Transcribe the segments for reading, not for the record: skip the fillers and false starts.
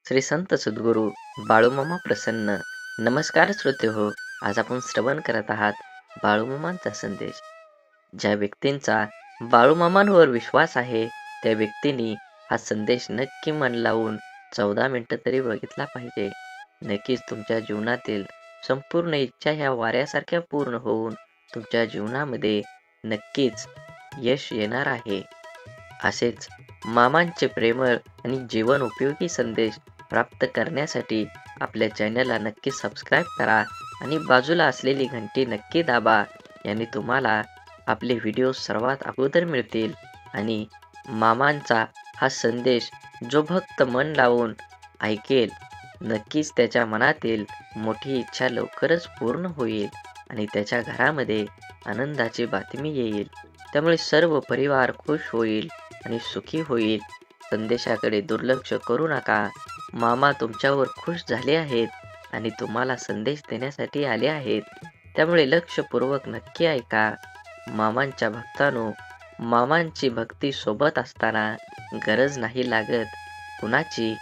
श्री संत सद्गुरू बाळूमामा प्रसन्न. नमस्कार श्रोते हो. आज आपण श्रवण करत आहात बाळूमामांचा संदेश. ज्या व्यक्तींचा बाळूमामांवर विश्वास आहे त्या व्यक्तींनी हा संदेश नक्की मन लावून 14 मिनिटं तरी बघितला पाहिजे. नक्कीच तुमच्या जीवनातील संपूर्ण इच्छा ह्या वाऱ्यासारख्या पूर्ण होऊन तुमच्या जीवनामध्ये नक्कीच यश येणार आहे. असेच मामांचे प्रेमळ आणि जीवन उपयोगी संदेश प्राप्त करण्यासाठी आपल्या चॅनलला नक्की सबस्क्राईब करा आणि बाजूला असलेली घंटी नक्की दाबा. याने तुम्हाला आपले व्हिडिओ सर्वात अगोदर मिळतील आणि मामांचा हा संदेश जो भक्त मन लावून ऐकेल नक्कीच त्याच्या मनातील मोठी इच्छा लवकरच पूर्ण होईल आणि त्याच्या घरामध्ये आनंदाची बातमी येईल. त्यामुळे सर्व परिवार खुश होईल आणि सुखी होईल. संदेशाकडे दुर्लक्ष करू नका. मामा तुमच्यावर खुश झाले आहेत आणि तुम्हाला संदेश देण्यासाठी आले आहेत. त्यामुळे लक्षपूर्वक नक्की ऐका. मामांच्या भक्तांनो, मामांची भक्ती सोबत असताना गरज नाही लागत कुणाची,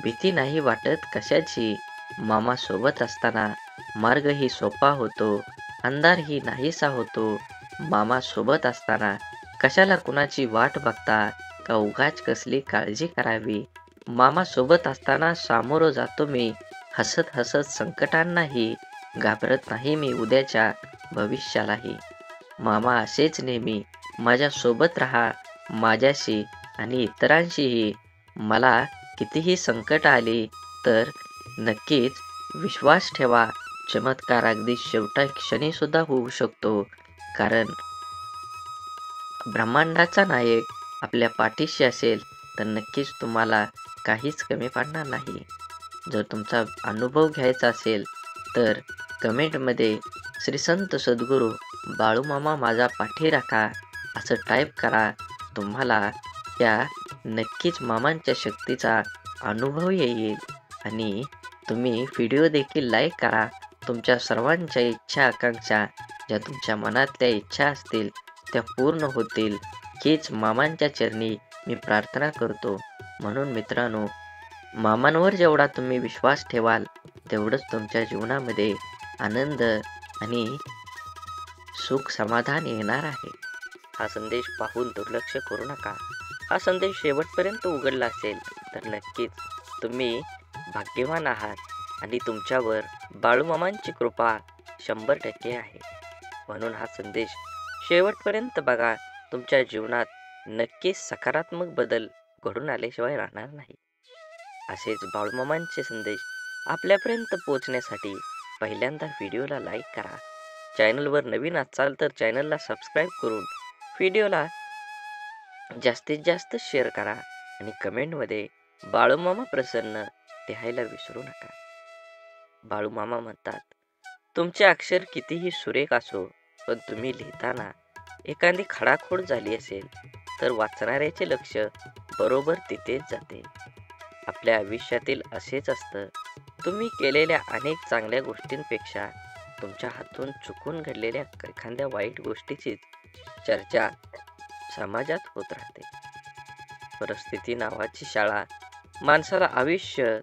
भीती नाही वाटत कशाची. मामा सोबत असताना मार्गही सोपा होतो, अंधारही नाहीसा होतो. मामा सोबत असताना कशाला कुणाची वाट बघता का उगाच कसली काळजी करावी. मामा सोबत असताना सामोरं जातो मी हसत हसत संकटांनाही, घाबरत नाही मी उद्याच्या भविष्यालाही. मामा असेच नेहमी माझ्या सोबत राहा, माझ्याशी आणि इतरांशीही. मला कितीही संकट आली तर नक्कीच विश्वास ठेवा. चमत्कार अगदी शेवटा क्षणी सुद्धा होऊ शकतो. कारण ब्रह्मांडाचा नायक आपल्या पाठीशी असेल तर नक्कीच तुम्हाला काहीच कमी पडणार नाही. जर तुमचा अनुभव घ्यायचा असेल तर कमेंटमध्ये श्री संत सद्गुरू बाळूमामा माझा पाठी राखा असं टाईप करा. तुम्हाला त्या नक्कीच मामांच्या शक्तीचा अनुभव येईल आणि तुम्ही व्हिडिओ देखील लाईक करा. तुमच्या सर्वांच्या इच्छा आकांक्षा ज्या तुमच्या मनातल्या इच्छा असतील त्या पूर्ण होतील हीच मामांच्या चरणी मी प्रार्थना करतो. म्हणून मित्रांनो, मामांवर जेवढा तुम्ही विश्वास ठेवाल तेवढंच तुमच्या जीवनामध्ये आनंद आणि सुख समाधान येणार आहे. हा संदेश पाहून दुर्लक्ष करू नका. हा संदेश शेवटपर्यंत उघडला असेल तर नक्कीच तुम्ही भाग्यवान आहात आणि तुमच्यावर बाळूमामांची कृपा 100% आहे. म्हणून हा संदेश शेवटपर्यंत बघा. तुमच्या जीवनात नक्कीच सकारात्मक बदल घडून आल्याशिवाय राहणार नाही. असेच बाळूमामांचे संदेश आपल्यापर्यंत पोहोचण्यासाठी पहिल्यांदा व्हिडिओला लाईक करा. चॅनलवर नवीन असाल तर चॅनलला सबस्क्राईब करून व्हिडिओला जास्तीत जास्त शेअर करा आणि कमेंटमध्ये बाळूमामा प्रसन्न लिहायला विसरू नका. बाळूमामा म्हणतात, तुमचे अक्षर कितीही सुरेख असो पण तुम्ही लिहिताना एखादी खडाखोड झाली असेल तर वाचणाऱ्याचे लक्ष बरोबर तिथेच जाते. आपल्या आयुष्यातील असेच असतं. तुम्ही केलेल्या अनेक चांगल्या गोष्टींपेक्षा तुमच्या हातून चुकून घडलेल्या एखाद्या वाईट गोष्टीचीच चर्चा समाजात होत राहते. परिस्थिती नावाची शाळा माणसाला आयुष्य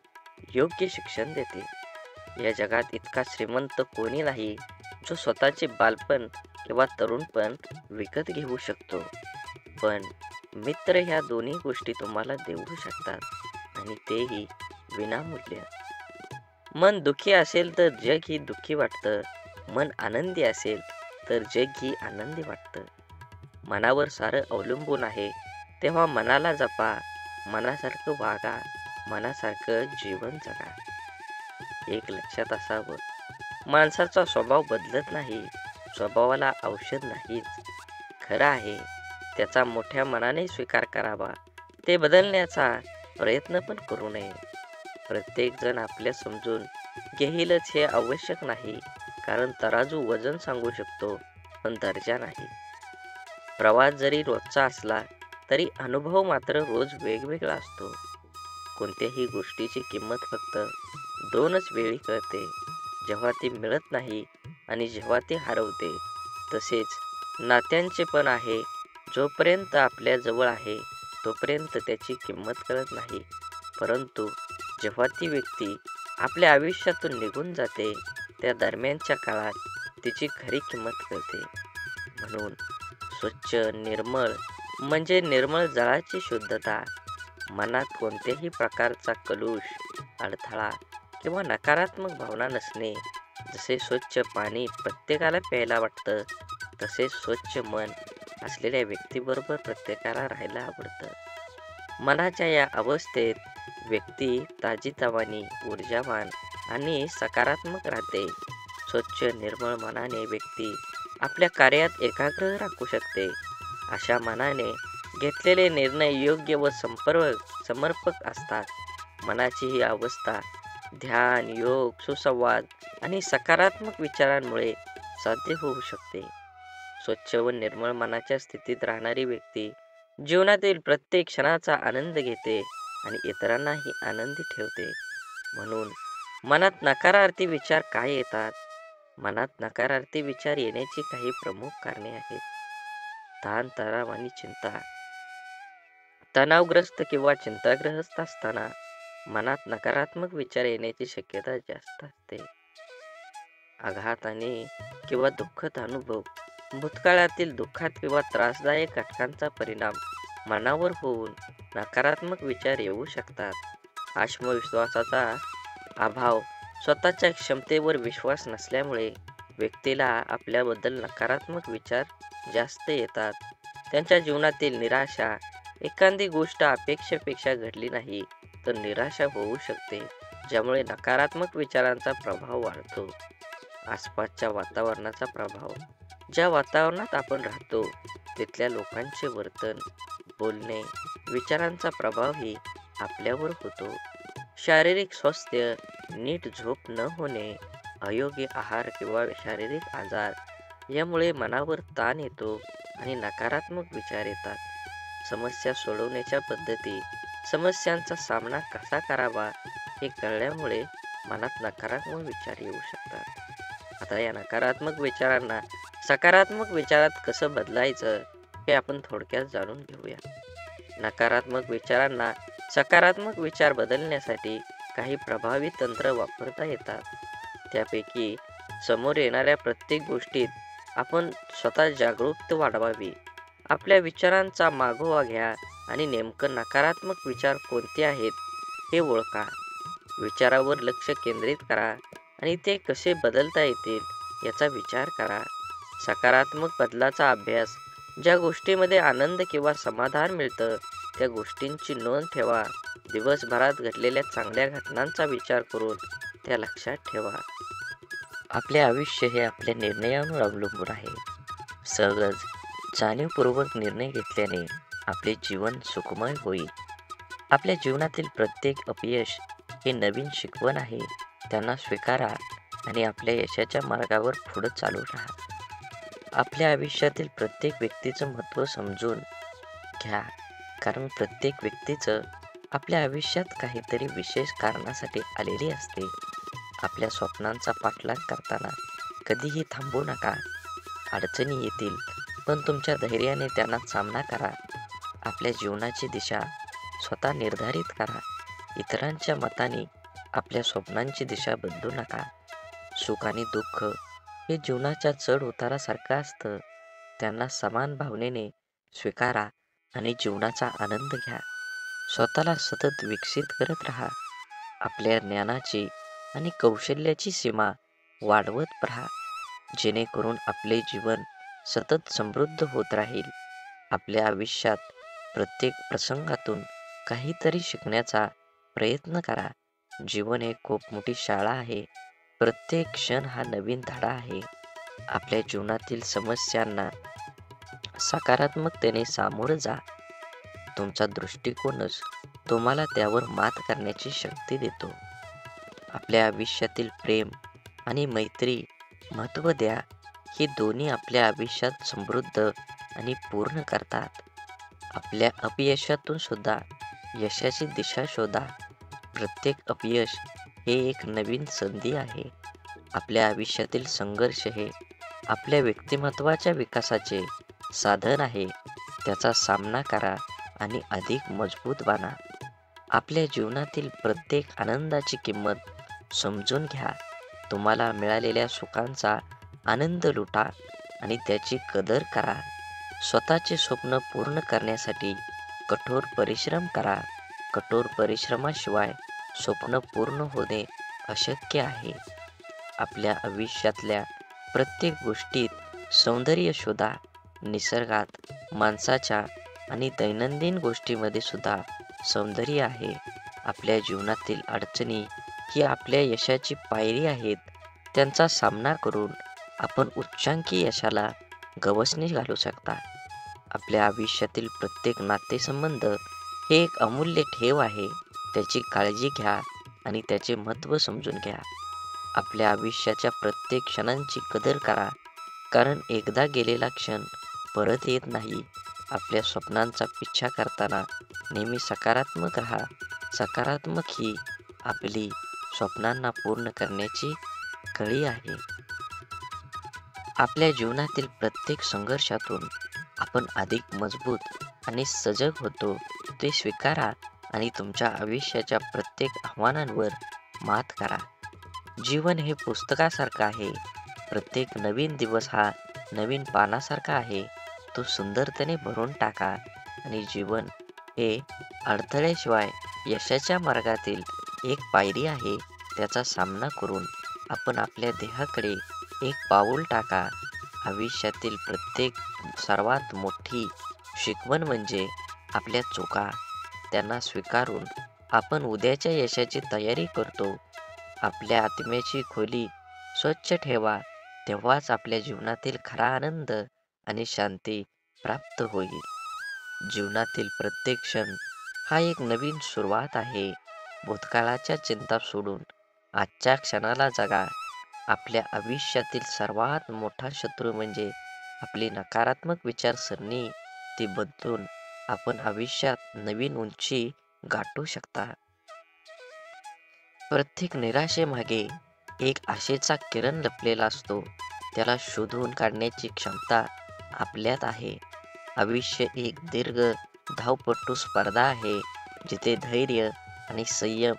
योग्य शिक्षण देते. या जगात इतका श्रीमंत कोणी नाही जो स्वतःचे बालपण किंवा तरुणपण विकत घेऊ शकतो. पण मित्र ह्या दोन्ही गोष्टी तुम्हाला देऊ शकतात आणि तेही विनामूल्य. मन दुःखी असेल तर जग ही दुःखी वाटतं. मन आनंदी असेल तर जग ही आनंदी वाटतं. मनावर सारं अवलंबून आहे तेव्हा मनाला जपा, मनासारखं वागा, मनासारखं जीवन जगा. एक लक्षात असावं, माणसाचा स्वभाव बदलत नाही, स्वभावाला औषध नाहीच. खरं आहे त्याचा मोठ्या मनाने स्वीकार करावा. ते बदलण्याचा प्रयत्न पण करू नये. प्रत्येक जण आपल्या समजून घेईलच हे आवश्यक नाही. कारण तराजू वजन सांगू शकतो पण दर्जा नाही. प्रवास जरी रोजचा असला तरी अनुभव मात्र रोज वेगवेगळा असतो. कोणत्याही गोष्टीची किंमत फक्त 2च वेळी कळते, जेव्हा ती मिळत नाही आणि जेव्हा ती हरवते. तसेच नात्यांचे पण आहे. जोपर्यंत आपल्या जवळ आहे तोपर्यंत त्याची किंमत कळत नाही, परंतु जेव्हा ती व्यक्ती आपल्या आयुष्यातून निघून जाते, त्या दरम्यानच्या काळात तिची खरी किंमत कळते. म्हणून स्वच्छ, निर्मळ म्हणजे निर्मळ जळाची शुद्धता, मनात कोणत्याही प्रकारचा कलुष, अडथळा किंवा नकारात्मक भावना नसणे. जसे स्वच्छ पाणी प्रत्येकाला प्यायला वाटतं, तसे स्वच्छ मन असलेल्या व्यक्तीबरोबर प्रत्येकाला राहायला आवडतं. मनाच्या या अवस्थेत व्यक्ती ताजीतवानी, ऊर्जावान आणि सकारात्मक राहते. स्वच्छ, निर्मळ मनाने व्यक्ती आपल्या कार्यात एकाग्र राखू शकते. अशा मनाने घेतलेले निर्णय योग्य व समर्पक असतात. मनाची ही अवस्था ध्यान, योग, सुसंवाद आणि सकारात्मक विचारांमुळे साध्य होऊ शकते. स्वच्छ व निर्मळ मनाच्या स्थितीत राहणारी व्यक्ती जीवनातील प्रत्येक क्षणाचा आनंद घेते आणि इतरांनाही आनंदी ठेवते. म्हणून मनात नकारार्थी विचार काय येतात? मनात नकारार्थी विचार येण्याची काही प्रमुख कारणे आहेत. ताण-तणाव आणि चिंता. तणावग्रस्त किंवा चिंताग्रस्त असताना मनात नकारात्मक विचार येण्याची शक्यता जास्त असते. आघात आणि किंवा दुःखद अनुभव. भूतकाळातील दुःखात किंवा त्रासदायक घटनांचा परिणाम मनावर होऊन नकारात्मक विचार येऊ शकतात. आत्मविश्वासाचा अभाव. स्वतःच्या क्षमतेवर विश्वास नसल्यामुळे व्यक्तीला आपल्याबद्दल नकारात्मक विचार जास्त येतात. त्यांच्या जीवनातील निराशा. एखादी गोष्ट अपेक्षेपेक्षा घडली नाही तर निराशा होऊ शकते, ज्यामुळे नकारात्मक विचारांचा प्रभाव वाढतो. आसपासच्या वातावरणाचा प्रभाव. ज्या वातावरणात आपण राहतो तिथल्या लोकांचे वर्तन, बोलणे, विचारांचा प्रभावही आपल्यावर होतो. शारीरिक स्वास्थ्य. नीट झोप न होणे, अयोग्य आहार किंवा शारीरिक आजार यामुळे मनावर ताण येतो आणि नकारात्मक विचार येतात. समस्या सोडवण्याच्या पद्धती. समस्यांचा सामना कसा करावा हे कळल्यामुळे मनात नकारात्मक विचार येऊ शकतात. आता या नकारात्मक विचारांना सकारात्मक विचारात कसं बदलायचं हे आपण थोडक्यात जाणून घेऊया. नकारात्मक विचारांना सकारात्मक विचार बदलण्यासाठी काही प्रभावी तंत्र वापरता येतात. त्यापैकी समोर येणाऱ्या प्रत्येक गोष्टीत आपण स्वतः जागरूकता वाढवावी. आपल्या विचारांचा मागोवा घ्या आणि नेमकं नकारात्मक विचार कोणते आहेत हे ओळखा. विचारावर लक्ष केंद्रित करा आणि ते कसे बदलता येतील याचा विचार करा. सकारात्मक बदलाचा अभ्यास. ज्या गोष्टीमध्ये आनंद किंवा समाधान मिळतं त्या गोष्टींची नोंद ठेवा. दिवसभरात घडलेल्या चांगल्या घटनांचा विचार करून त्या लक्षात ठेवा. आपले आयुष्य हे आपल्या निर्णयांवर अवलंबून आहे. सहज, जाणीवपूर्वक निर्णय घेतल्याने आपले जीवन सुखमय होईल. आपल्या जीवनातील प्रत्येक अपयश हे नवीन शिकवण आहे. त्यांना स्वीकारा आणि आपल्या यशाच्या मार्गावर पुढे चालू राहा. आपल्या आयुष्यातील प्रत्येक व्यक्तीचं महत्त्व समजून घ्या, कारण प्रत्येक व्यक्तीचं आपल्या आयुष्यात काहीतरी विशेष कारणासाठी आलेली असते. आपल्या स्वप्नांचा पाठलाग करताना कधीही थांबू नका. अडचणी येतील, पण तुमच्या धैर्याने त्यांना सामना करा. आपल्या जीवनाची दिशा स्वतः निर्धारित करा. इतरांच्या मताने आपल्या स्वप्नांची दिशा बदलू नका. सुख आणि दुःख हे जीवनाच्या चढ उतारासारखं असतं. त्यांना समान भावनेने स्वीकारा आणि जीवनाचा आनंद घ्या. स्वतःला सतत विकसित करत राहा. आपल्या ज्ञानाची आणि कौशल्याची सीमा वाढवत राहा, जेणेकरून आपले जीवन सतत समृद्ध होत राहील. आपल्या आयुष्यात प्रत्येक प्रसंगातून काहीतरी शिकण्याचा प्रयत्न करा. जीवन एक खूप मोठी शाळा आहे. प्रत्येक क्षण हा नवीन धडा आहे. आपल्या जीवनातील समस्यांना सकारात्मकतेने सामोरं जा. तुमचा दृष्टिकोनच तुम्हाला त्यावर मात करण्याची शक्ती देतो. आपल्या आयुष्यातील प्रेम आणि मैत्री महत्त्व द्या. हे दोन्ही आपल्या आयुष्यात समृद्ध आणि पूर्ण करतात. आपल्या अपयशातून सुद्धा यशाची दिशा शोधा. प्रत्येक अपयश हे एक नवीन संधी आहे. आपल्या आयुष्यातील संघर्ष हे आपल्या व्यक्तिमत्त्वाच्या विकासाचे साधन आहे. त्याचा सामना करा आणि अधिक मजबूत बना. आपल्या जीवनातील प्रत्येक आनंदाची किंमत समजून घ्या. तुम्हाला मिळालेल्या सुखांचा आनंद लुटा आणि त्याची कदर करा. स्वतःचे स्वप्न पूर्ण करण्यासाठी कठोर परिश्रम करा. कठोर परिश्रमाशिवाय स्वप्न पूर्ण होणे अशक्य आहे. आपल्या आयुष्यातल्या प्रत्येक गोष्टीत सौंदर्य शोधा. निसर्गात, माणसाच्या आणि दैनंदिन गोष्टीमध्ये सुद्धा सौंदर्य आहे. आपल्या जीवनातील अडचणी ही आपल्या यशाची पायरी आहेत. त्यांचा सामना करून आपण उच्चांकी यशाला गवसणी घालू शकता. आपल्या आयुष्यातील प्रत्येक नातेसंबंध हे एक अमूल्य ठेव आहे. त्याची काळजी घ्या आणि त्याचे महत्त्व समजून घ्या. आपल्या आयुष्याच्या प्रत्येक क्षणांची कदर करा, कारण एकदा गेलेला क्षण परत येत नाही. आपल्या स्वप्नांचा पिच्छा करताना नेहमी सकारात्मक राहा. सकारात्मक ही आपली स्वप्नांना पूर्ण करण्याची कडी आहे. आपल्या जीवनातील प्रत्येक संघर्षातून आपण अधिक मजबूत आणि सजग होतो. ते स्वीकारा आणि तुमच्या आयुष्याच्या प्रत्येक आव्हानांवर मात करा. जीवन हे पुस्तकासारखं आहे. प्रत्येक नवीन दिवस हा नवीन पानासारखा आहे. तो सुंदरतेने भरून टाका आणि जीवन हे अडथळ्याशिवाय यशाच्या मार्गातील एक पायरी आहे. त्याचा सामना करून आपण आपल्या ध्येयाकडे एक पाऊल टाका. आयुष्यातील प्रत्येक सर्वात मोठी शिकवण म्हणजे आपल्या चुका. त्यांना स्वीकारून आपण उद्याच्या यशाची तयारी करतो. आपल्या आत्म्याची खोली स्वच्छ ठेवा, तेव्हाच आपल्या जीवनातील खरा आनंद आणि शांती प्राप्त होईल. जीवनातील प्रत्येक क्षण हा एक नवीन सुरुवात आहे. भूतकाळाच्या चिंता सोडून आजच्या क्षणाला जगा. आपल्या आयुष्यातील सर्वात मोठा शत्रू म्हणजे आपली नकारात्मक विचारसरणी. ती बदलून आपण आयुष्यात नवीन उंची गाठू शकता. प्रत्येक निराशेमागे एक आशेचा किरण लपलेला असतो. त्याला शोधून काढण्याची क्षमता आपल्यात आहे. आयुष्य एक दीर्घ धावपटू स्पर्धा आहे, जिथे धैर्य आणि संयम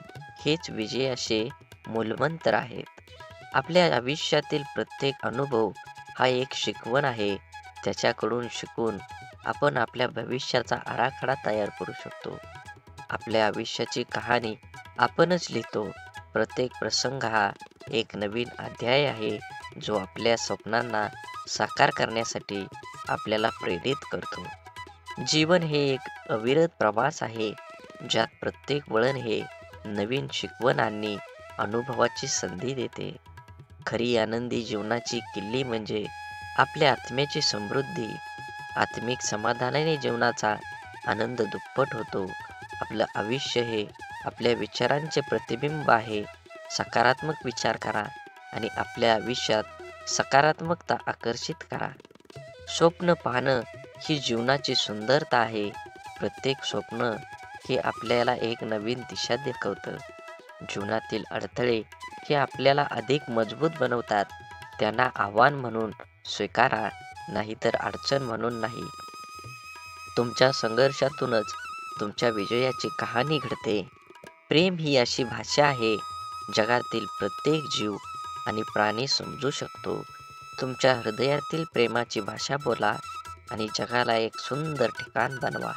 हेच विजयाचे मूलमंत्र आहेत. आपल्या आयुष्यातील प्रत्येक अनुभव हा एक शिकवण आहे. त्याच्याकडून शिकून आपण आपल्या भविष्याचा आराखडा तयार करू शकतो. आपल्या आयुष्याची कहाणी आपणच लिहितो. प्रत्येक प्रसंग हा एक नवीन अध्याय आहे, जो आपल्या स्वप्नांना साकार करण्यासाठी आपल्याला प्रेरित करतो. जीवन हे एक अविरत प्रवास आहे, ज्यात प्रत्येक वळण हे नवीन शिकवण आणि अनुभवाची संधी देते. खरी आनंदी जीवनाची किल्ली म्हणजे आपल्या आत्म्याची समृद्धी. आत्मिक समाधानाने जीवनाचा आनंद दुप्पट होतो. आपलं आयुष्य हे आपल्या विचारांचे प्रतिबिंब आहे. सकारात्मक विचार करा आणि आपल्या आयुष्यात सकारात्मकता आकर्षित करा. स्वप्न पाहणं ही जीवनाची सुंदरता आहे. प्रत्येक स्वप्न हे आपल्याला एक नवीन दिशा दाखवतं. जीवनातील अडथळे हे आपल्याला अधिक मजबूत बनवतात. त्यांना आव्हान म्हणून स्वीकारा, नाहीतर अडचण म्हणून नाही. तुमच्या संघर्षातूनच तुमच्या विजयाची कहाणी घडते. प्रेम ही अशी भाषा आहे, जगातील प्रत्येक जीव आणि प्राणी समजू शकतो. तुमच्या हृदयातील प्रेमाची भाषा बोला आणि जगाला एक सुंदर ठिकाण बनवा.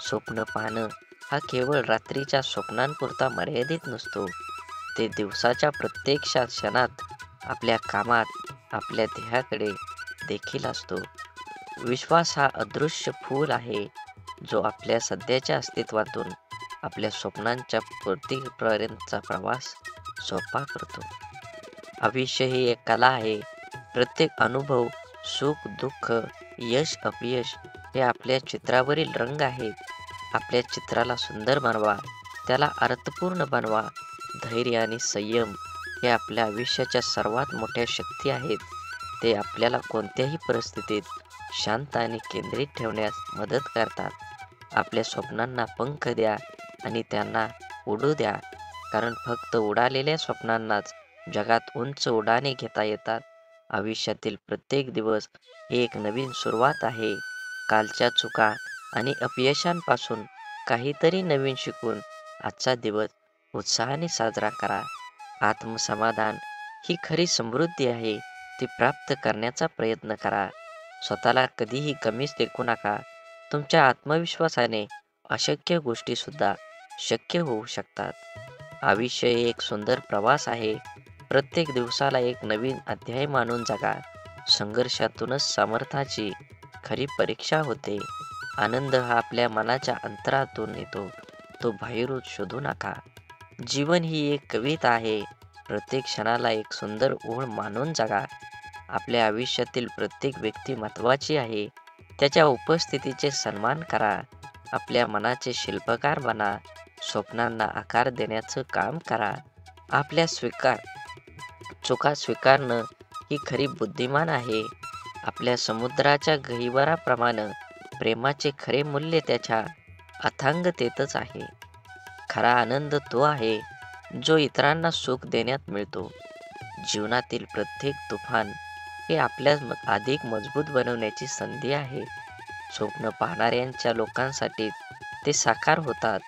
स्वप्न पाहणं हा केवळ रात्रीच्या स्वप्नांपुरता मर्यादित नसतो. ते दिवसाच्या प्रत्येक क्षणात आपल्या कामात, आपल्या ध्येयाकडे देखील असतो. विश्वास हा अदृश्य फूल आहे, जो आपल्या सध्याच्या अस्तित्वातून आपल्या स्वप्नांच्या पूर्तीपर्यंतचा प्रवास सोपा करतो. आयुष्य ही एक कला आहे. प्रत्येक अनुभव, सुख, दुःख, यश, अपयश हे आपल्या चित्रावरील रंग आहेत. आपल्या चित्राला सुंदर बनवा, त्याला अर्थपूर्ण बनवा. धैर्य आणि संयम हे आपल्या आयुष्याच्या सर्वात मोठ्या शक्ती आहेत. ते आपल्याला कोणत्याही परिस्थितीत शांत आणि केंद्रित ठेवण्यास मदत करतात. आपल्या स्वप्नांना पंख द्या आणि त्यांना उडू द्या, कारण फक्त उडालेल्या स्वप्नांनाच जगात उंच उड्डाणे घेता येतात. आयुष्यातील प्रत्येक दिवस ही एक नवीन सुरुवात आहे. कालच्या चुका आणि अपयशांपासून काहीतरी नवीन शिकून आजचा दिवस उत्साहाने साजरा करा. आत्मसमाधान ही खरी समृद्धी आहे. ती प्राप्त करण्याचा प्रयत्न करा. स्वतःला कधीही कमीच लेखू नका. तुमच्या आत्मविश्वासाने अशक्य गोष्टीसुद्धा शक्य होऊ शकतात. आयुष्य हे एक सुंदर प्रवास आहे. प्रत्येक दिवसाला एक नवीन अध्याय मानून जगा. संघर्षातूनच सामर्थ्याची खरी परीक्षा होते. आनंद हा आपल्या मनाच्या अंतरातून येतो. तो बाहेरून शोधू नका. जीवन ही एक कविता आहे. प्रत्येक क्षणाला एक सुंदर ओळ मानून जगा. आपल्या आयुष्यातील प्रत्येक व्यक्ती महत्त्वाची आहे. त्याच्या उपस्थितीचे सन्मान करा. आपल्या मनाचे शिल्पकार बना. स्वप्नांना आकार देण्याचं काम करा. आपल्या चुका स्वीकारणं ही खरी बुद्धिमान आहे. आपल्या समुद्राच्या गहिवराप्रमाणे प्रेमाचे खरे मूल्य त्याच्या अथांगतेतच आहे. खरा आनंद तो आहे जो इतरांना सुख देण्यात मिळतो. जीवनातील प्रत्येक तुफान हे आपल्यास अधिक मजबूत बनवण्याची संधी आहे. स्वप्न पाहणाऱ्यांच्या लोकांसाठी ते साकार होतात.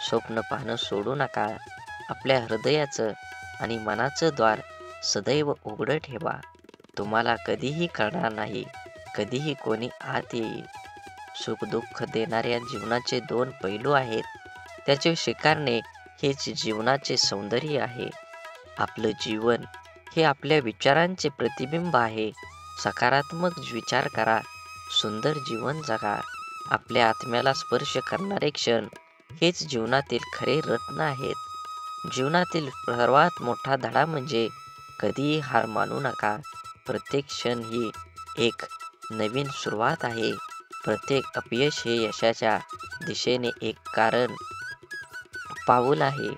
स्वप्न पाहणं सोडू नका. आपल्या हृदयाचं आणि मनाचं द्वार सदैव उघडं ठेवा. तुम्हाला कधीही कळणार नाही कधीही कोणी आत येईल. सुखदुःख देणाऱ्या जीवनाचे दोन पैलू आहेत. त्याचे स्वीकारणे हेच जीवनाचे सौंदर्य आहे. आपलं जीवन हे आपल्या विचारांचे प्रतिबिंब आहे. सकारात्मक विचार करा. सुंदर जीवन जगा. आपल्या आत्म्याला स्पर्श करणारे क्षण हेच जीवनातील खरे रत्न आहेत. जीवनातील सर्वात मोठा धडा म्हणजे कधीही हार मानू नका. प्रत्येक क्षण ही एक नवीन सुरुवात आहे. प्रत्येक अपयश हे यशाच्या दिशेने एक पाऊल आहे.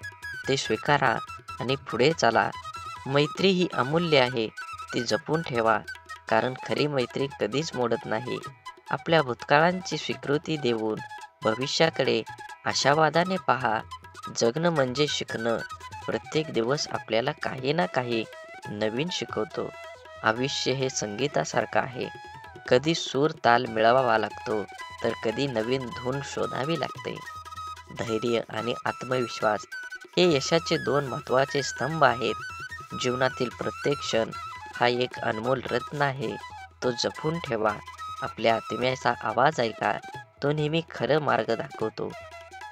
ते स्वीकारा आणि पुढे चला. मैत्री ही अमूल्य आहे. ती जपून ठेवा. कारण खरी मैत्री कधीच मोडत नाही. आपल्या भूतकाळांची स्वीकृती देऊन भविष्याकडे आशावादाने पहा. जगणं म्हणजे शिकणं. प्रत्येक दिवस आपल्याला काही ना काही नवीन शिकवतो. आयुष्य हे संगीतासारखं आहे. कधी सूर ताल मिळवावा लागतो तर कधी नवीन धून शोधावी लागते. धैर्य आणि आत्मविश्वास हे यशाचे दोन महत्त्वाचे स्तंभ आहेत. जीवनातील प्रत्येक क्षण हा एक अनमोल रत्न आहे. तो जपून ठेवा. आपल्या आत्म्याचा आवाज ऐका. तो नेहमी खरं मार्ग दाखवतो.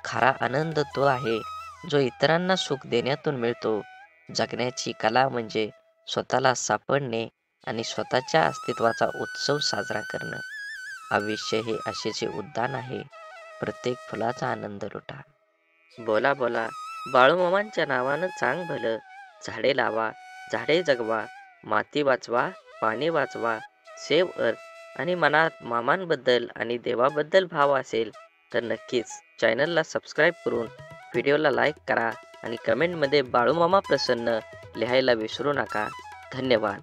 खरा आनंद तो आहे जो इतरांना सुख देण्यातून मिळतो. जगण्याची कला म्हणजे स्वतःला सापडणे आणि स्वतःच्या अस्तित्वाचा उत्सव साजरा करणं. आयुष्य हे आशेचे उद्यान आहे. प्रत्येक फुलाचा आनंद लुटा. बोला बोला बाळूमामांच्या नावानं चांग भलं. झाडे लावा, झाडे जगवा, माती वाचवा, पाणी वाचवा. सेव्ह अर्थ. आणि मनात मामांबद्दल आणि देवाबद्दल भाव असेल तर नक्कीच चॅनलला सबस्क्राईब करून व्हिडिओला लाईक करा आणि कमेंटमध्ये बाळूमामा प्रसन्न लिहायला विसरू नका. धन्यवाद.